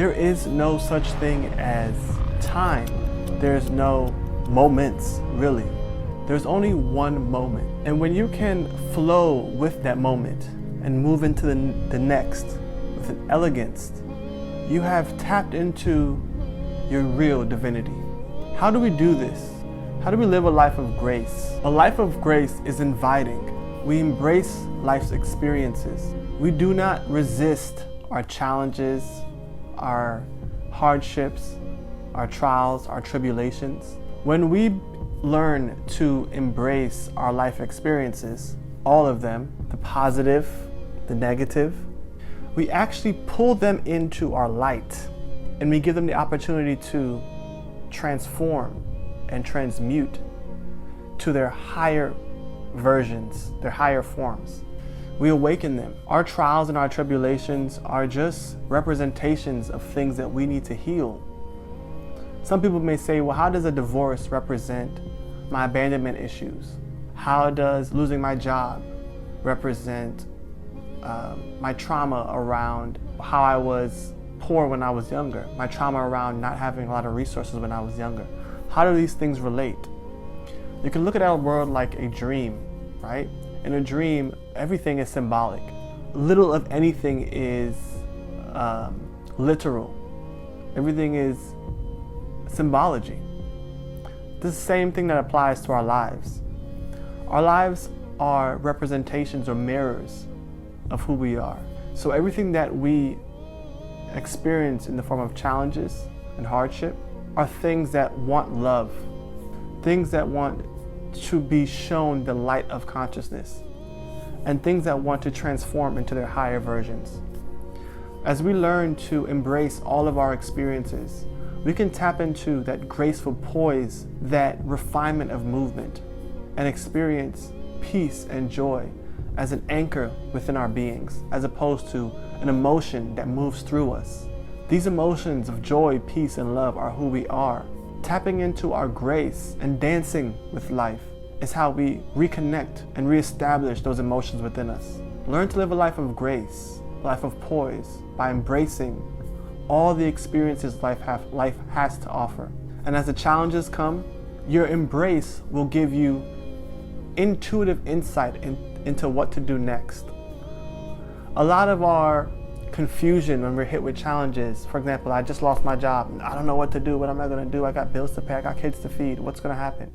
There is no such thing as time. There's no moments, really. There's only one moment. And when you can flow with that moment and move into the next with an elegance, you have tapped into your real divinity. How do we do this? How do we live a life of grace? A life of grace is inviting. We embrace life's experiences. We do not resist our challenges, our hardships, our trials, our tribulations. When we learn to embrace our life experiences, all of them, the positive, the negative, we actually pull them into our light, and we give them the opportunity to transform and transmute to their higher versions, their higher forms. We awaken them. Our trials and our tribulations are just representations of things that we need to heal. Some people may say, well, how does a divorce represent my abandonment issues? How does losing my job represent my trauma around how I was poor when I was younger, my trauma around not having a lot of resources when I was younger? How do these things relate? You can look at our world like a dream, right? In a dream, everything is symbolic. Little of anything is literal. Everything is symbology. This is the same thing that applies to our lives. Our lives are representations or mirrors of who we are. So everything that we experience in the form of challenges and hardship are things that want love, things that want to be shown the light of consciousness, and things that want to transform into their higher versions. As we learn to embrace all of our experiences, we can tap into that graceful poise, that refinement of movement, and experience peace and joy as an anchor within our beings, as opposed to an emotion that moves through us. These emotions of joy, peace, and love are who we are. Tapping into our grace and dancing with life is how we reconnect and reestablish those emotions within us. Learn to live a life of grace, a life of poise, by embracing all the experiences life has to offer. And as the challenges come, your embrace will give you intuitive insight into what to do next. A lot of our confusion when we're hit with challenges, for example, I just lost my job. I don't know what to do. What am I going to do? I got bills to pay. I got kids to feed. What's going to happen?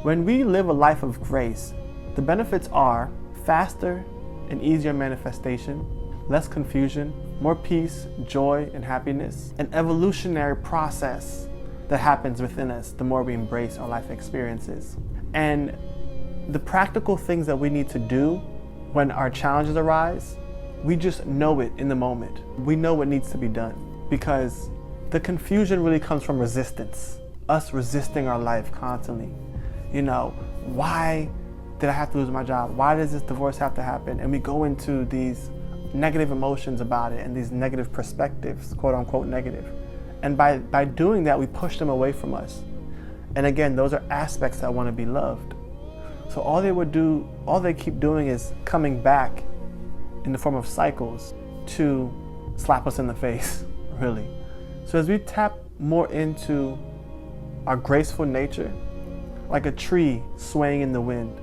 When we live a life of grace, the benefits are faster and easier manifestation, less confusion, more peace, joy, and happiness, an evolutionary process that happens within us the more we embrace our life experiences. And the practical things that we need to do when our challenges arise, we just know it in the moment. We know what needs to be done, because the confusion really comes from resistance, us resisting our life constantly. You know, why did I have to lose my job? Why does this divorce have to happen? And we go into these negative emotions about it and these negative perspectives, quote unquote negative. And by doing that, we push them away from us. And again, those are aspects that want to be loved. So all they keep doing is coming back in the form of cycles to slap us in the face, really. So as we tap more into our graceful nature, like a tree swaying in the wind,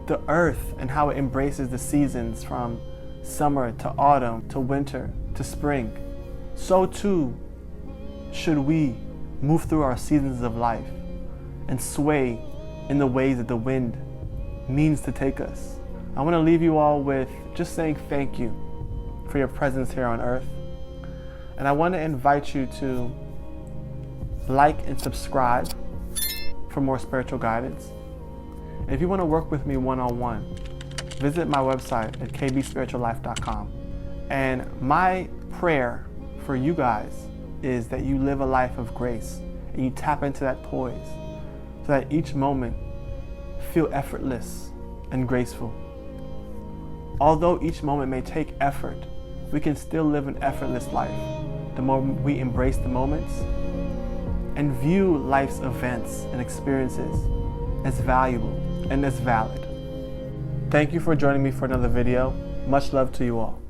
the earth and how it embraces the seasons from summer to autumn to winter to spring, so too should we move through our seasons of life and sway in the ways that the wind means to take us. I want to leave you all with just saying thank you for your presence here on earth. And I want to invite you to like and subscribe for more spiritual guidance. And if you want to work with me one-on-one, visit my website at kbspirituallife.com. And my prayer for you guys is that you live a life of grace and you tap into that poise so that each moment feel effortless and graceful. Although each moment may take effort, we can still live an effortless life the more we embrace the moments and view life's events and experiences as valuable and as valid. Thank you for joining me for another video. Much love to you all.